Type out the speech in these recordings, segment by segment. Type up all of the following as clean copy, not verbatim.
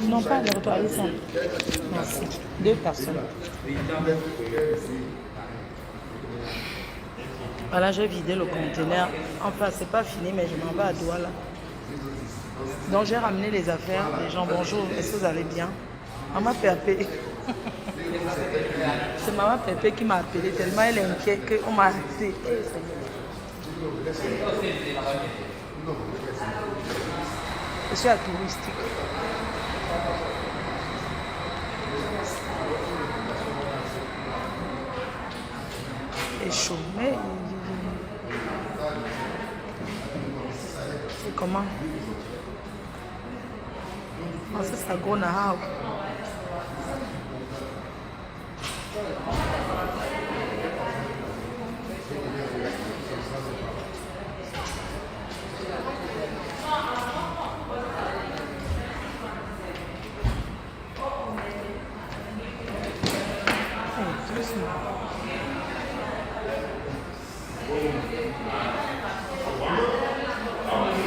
Non, pas les retourner ça. Merci. 2 personnes. Voilà, j'ai vidé le conteneur. Enfin, c'est pas fini, mais je m'en vais à Douala. Donc, j'ai ramené les affaires. Les gens, bonjour, est-ce que vous allez bien? Maman Pépé. C'est Maman Pépé qui m'a appelé tellement elle est inquiète qu'on m'a arrêté. Je suis à touristique. C'est chaud, mais c'est comment? C'est ça, gros nahao.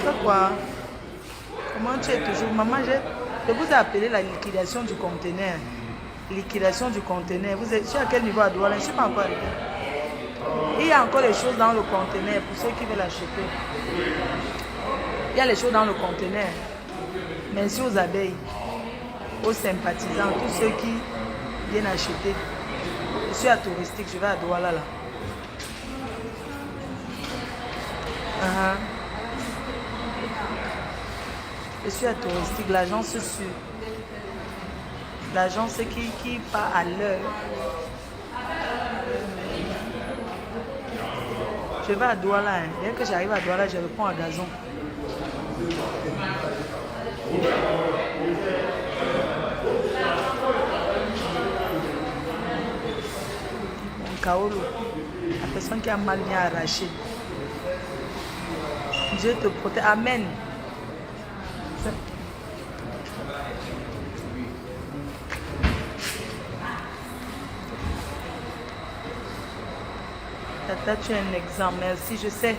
C'est quoi? Comment tu es toujours? Maman, je vous ai appelé la liquidation du conteneur. Liquidation du conteneur. Vous êtes à quel niveau à Douala? Je ne suis pas encore arrivé. Il y a encore les choses dans le conteneur pour ceux qui veulent acheter. Il y a les choses dans le conteneur. Merci aux abeilles, aux sympathisants, tous ceux qui viennent acheter. Je suis à touristique, je vais à Douala là. Je suis à touristique, l'agence sûre. L'agence qui part à l'heure. Je vais à Douala. Hein. Dès que j'arrive à Douala, je réponds à Gazon. Mon Kaolo, la personne qui a mal vient arracher. Dieu te protège. Amen. Tata, tu es un exemple. Merci, je sais.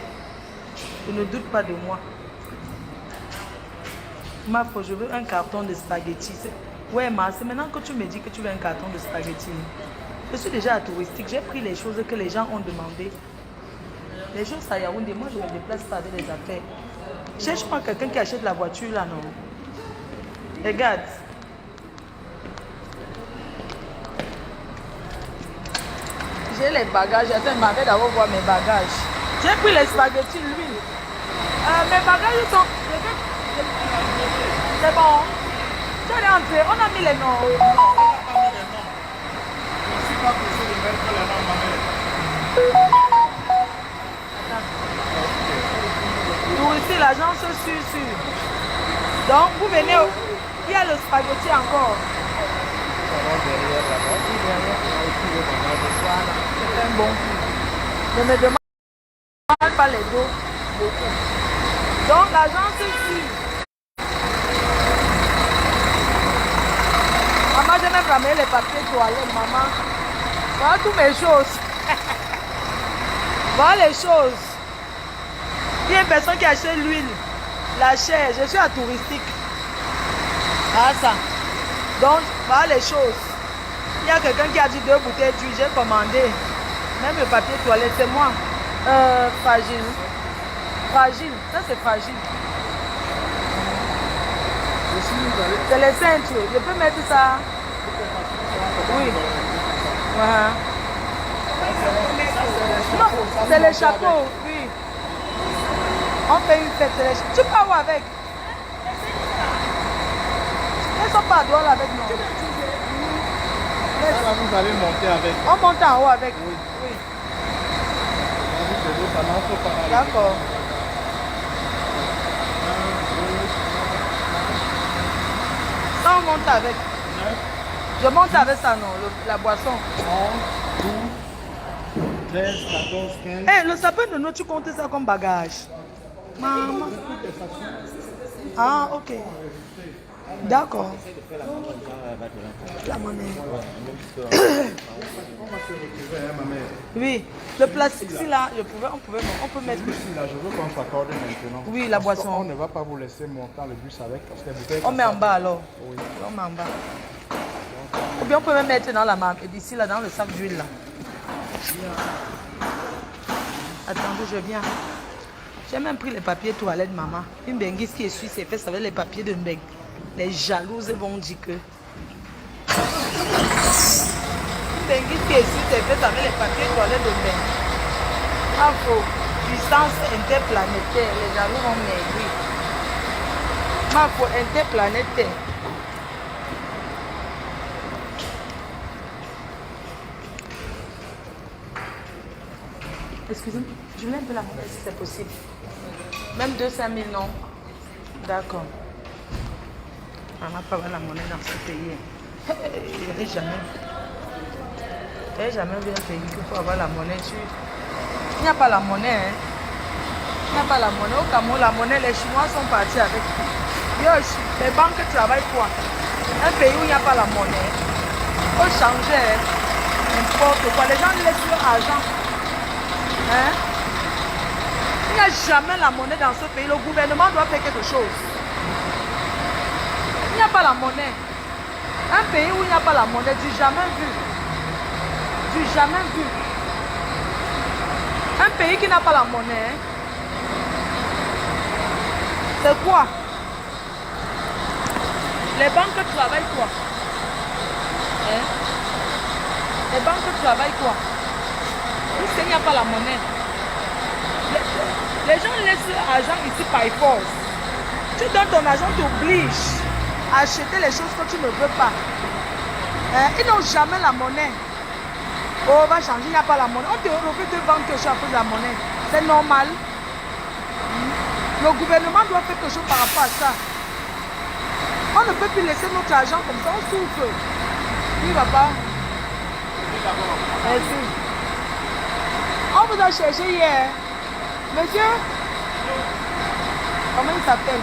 Tu ne doutes pas de moi. Ma foi, je veux un carton de spaghettis. Ouais, ma, c'est maintenant que tu me dis que tu veux un carton de spaghettis. Je suis déjà à touristique. J'ai pris les choses que les gens ont demandé. Les choses à Yaoundé, moi je ne me déplace pas avec les affaires. Cherche pas quelqu'un qui achète la voiture là, non. Regarde. J'ai les bagages. Attends, je m'avais d'abord voir mes bagages. J'ai pris les spaghettis, lui. Mes bagages ils sont. C'est bon. Tu es entré, on a mis les noms. On n'a pas mis les noms. Je ne suis pas pressé de mettre les noms, ma mère. Nous ici, l'agence sur. Donc, vous venez. Il y a le spaghetti encore. Derrière là-bas. Voilà, c'est un bon prix. Ne me demande pas les dos beaucoup. Donc, l'agence sur. Maman, j'ai même ramené les papiers toilettes, maman. Voilà toutes mes choses. Voilà les choses. Il y a une personne qui achète l'huile, la chair. Je suis à touristique. Ah ça. Donc, voilà les choses. Il y a quelqu'un qui a dit 2 bouteilles d'huile. J'ai commandé. Même le papier toilette, c'est moi. Fragile. Fragile. Ça, c'est fragile. C'est les ceintures. Je peux mettre ça. Oui. Non, c'est les chapeaux. Oui. On fait une fête. Tu pars où avec? Elles sont pas à Douala avec nous. Là, vous allez monter avec. On monte en haut avec. Oui. Oui. D'accord. Ça, on monte avec. Je monte avec ça, non, la boisson. 11, 12, 13, 14, 15. Eh, le sapin de noix, tu comptes ça comme bagage. Maman. Ah, ok. D'accord. La monnaie. Oui, le plastique, si là, on peut mettre. Ici, là, je veux qu'on s'accorde maintenant. Oui, la boisson. On ne va pas vous laisser monter le bus avec parce que vous êtes. On met en bas alors. Oui. On met en bas. Ou bien on peut même mettre dans la marque, d'ici là, dans le sac d'huile là. Attendez, je viens. J'ai même pris les papiers toilettes, maman. Une benguise qui essuie ses fesses avec les papiers de Mbeng. Les jalouses vont dire que. Une benguise qui essuie ses fesses avec les papiers toilettes de Mbeng. Ah, faut puissance interplanétaire. Les jaloux vont maigrir. Ah, faut interplanétaire. Excusez-moi, je voulais un peu la monnaie si c'est possible. Même 200 000, non. D'accord. Maman peut avoir la monnaie dans ce pays. Il n'y a jamais. Il n'y a jamais vu un pays qu'il faut avoir la monnaie. Il n'y a pas la monnaie. Hein. Il n'y a pas la monnaie. Au Cameroun, la monnaie, les Chinois sont partis avec. Les banques travaillent quoi? Un pays où il n'y a pas la monnaie. Il faut changer n'importe quoi. Les gens laissent leur argent. Hein? Il n'y a jamais la monnaie dans ce pays. Le gouvernement doit faire quelque chose. Il n'y a pas la monnaie. Un pays où il n'y a pas la monnaie, du jamais vu. Du jamais vu. Un pays qui n'a pas la monnaie, c'est quoi? Les banques travaillent quoi? Hein? Les banques travaillent quoi? Puisqu'il n'y a pas la monnaie. Les gens laissent leur argent ici par force. Tu donnes ton argent, tu obliges à acheter les choses que tu ne veux pas. Hein? Ils n'ont jamais la monnaie. Oh, on va changer, il n'y a pas la monnaie. On te refait de vendre quelque chose à cause de la monnaie. C'est normal. Le gouvernement doit faire quelque chose par rapport à ça. On ne peut plus laisser notre argent comme ça, on souffre. Oui, papa. Merci. On vous a cherché hier. Monsieur, comment il s'appelle?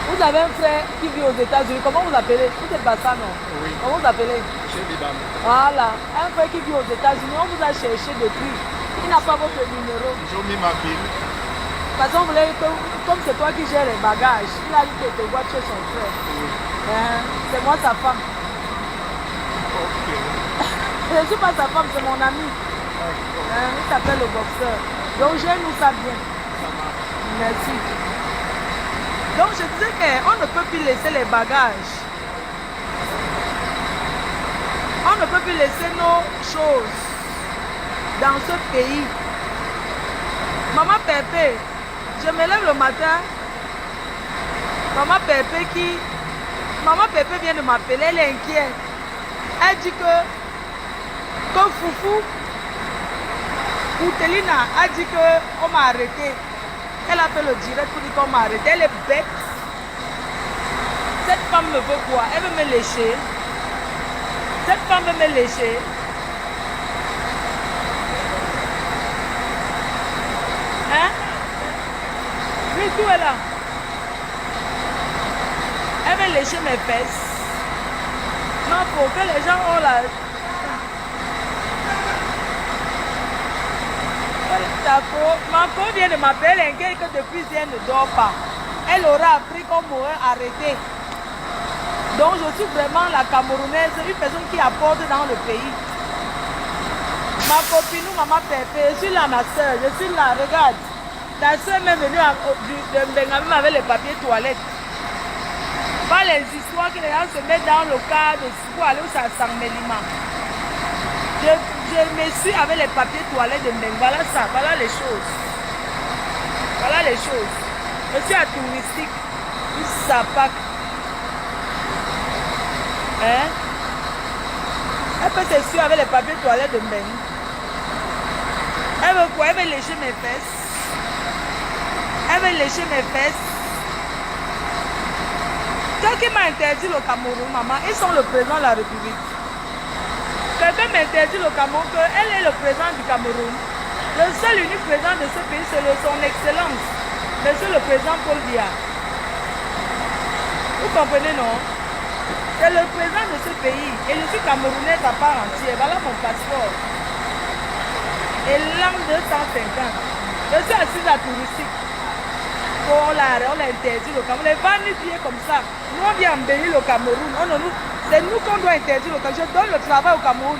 Vous avez un frère qui vit aux États-Unis. Comment vous appelez? Vous êtes pas ça, non? Oui. Comment vous appelez? Chez Bibam. Voilà. Un frère qui vit aux États-Unis. On vous a cherché depuis. Il n'a pas votre numéro. Ils ont mis ma fille. Parce qu'on voulait que, comme c'est toi qui gères les bagages, il a dit que te voir chez son frère. Oui. C'est moi sa femme. Ok. Je ne suis pas sa femme, c'est mon ami. Il s'appelle le boxeur. Donc gère-nous ça bien. Ça marche. Merci. Donc je disais qu'on ne peut plus laisser les bagages. On ne peut plus laisser nos choses dans ce pays. Maman Pépé, je me lève le matin. Maman Pépé vient de m'appeler, elle est inquiète. Elle dit que Foufou, Outelina a dit qu'on m'a arrêté. Elle a fait le direct pour dire qu'on m'a arrêté. Elle est bête. Cette femme me veut quoi? Elle veut me lécher. Cette femme veut me lécher. Hein? Oui, tout est là. Elle veut lécher mes fesses. Non, pour que les gens ont la... Ma co vient de m'appeler, elle inquiète que depuis hier elle ne dort pas. Elle aura appris qu'on m'aurait arrêté. Donc je suis vraiment la Camerounaise, une personne qui apporte dans le pays. Ma copine, maman Pépé, je suis là ma soeur, je suis là, regarde. Ta soeur m'est venue de Mbengami avec les papiers toilettes. Pas les histoires que les gens se mettent dans le cadre pour aller où ça sent Mélima. Je me suis avec les papiers toilettes de Mbeng. Voilà ça, voilà les choses. Voilà les choses. Je suis à touristique. Une sapac. Hein? Elle peut s'essuyer avec les papiers toilettes de Mbeng. Elle veut quoi? Elle veut lécher mes fesses. Elle veut lécher mes fesses. Quelqu'un m'a interdit le Cameroun, maman. Ils sont le président de la République. Quelqu'un m'interdit le Cameroun qu'elle est le président du Cameroun. Le seul unique président de ce pays, c'est son excellence, Monsieur le président Paul Biya. Vous comprenez, non? C'est le président de ce pays. Et je suis camerounaise à part entière. Voilà mon passeport. Et l'an 250. Je suis assise à touristique. On l'a interdit le Cameroun. Les vannes comme ça. Nous, on vient embellir le Cameroun. C'est nous qu'on doit interdire le Cameroun. Je donne le travail au Cameroun.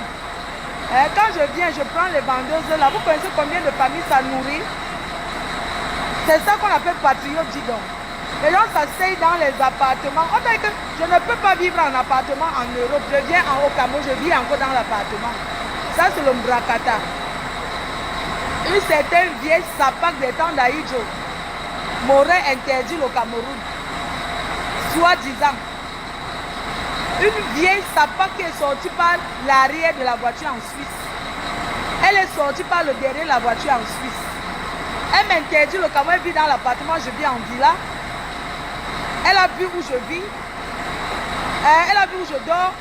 Quand je viens, je prends les vendeuses là. Vous connaissez combien de familles ça nourrit? C'est ça qu'on appelle patriote, dis donc. Les gens s'asseyent dans les appartements. On dit que je ne peux pas vivre en appartement en Europe. Je viens en haut Cameroun, je vis encore dans l'appartement. Ça, c'est le Mbrakata. Une certaine vieille sapac des temps d'Aïdjo m'aurait interdit le Cameroun. Soi-disant. Une vieille sapac qui est sortie par l'arrière de la voiture en Suisse. Elle est sortie par le derrière de la voiture en Suisse. Elle m'interdit le Cameroun, elle vit dans l'appartement, je vis en villa. Elle a vu où je vis. Elle a vu où je dors.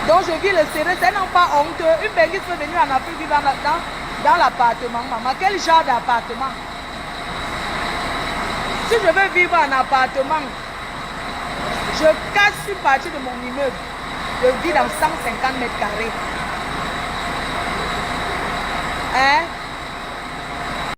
Donc je vis le serré, c'est non pas honteux. Une béguise peut venir en Afrique vivre dans l'appartement. Maman, quel genre d'appartement? Si je veux vivre en appartement, je casse une partie de mon immeuble. Je vis dans 150 mètres carrés.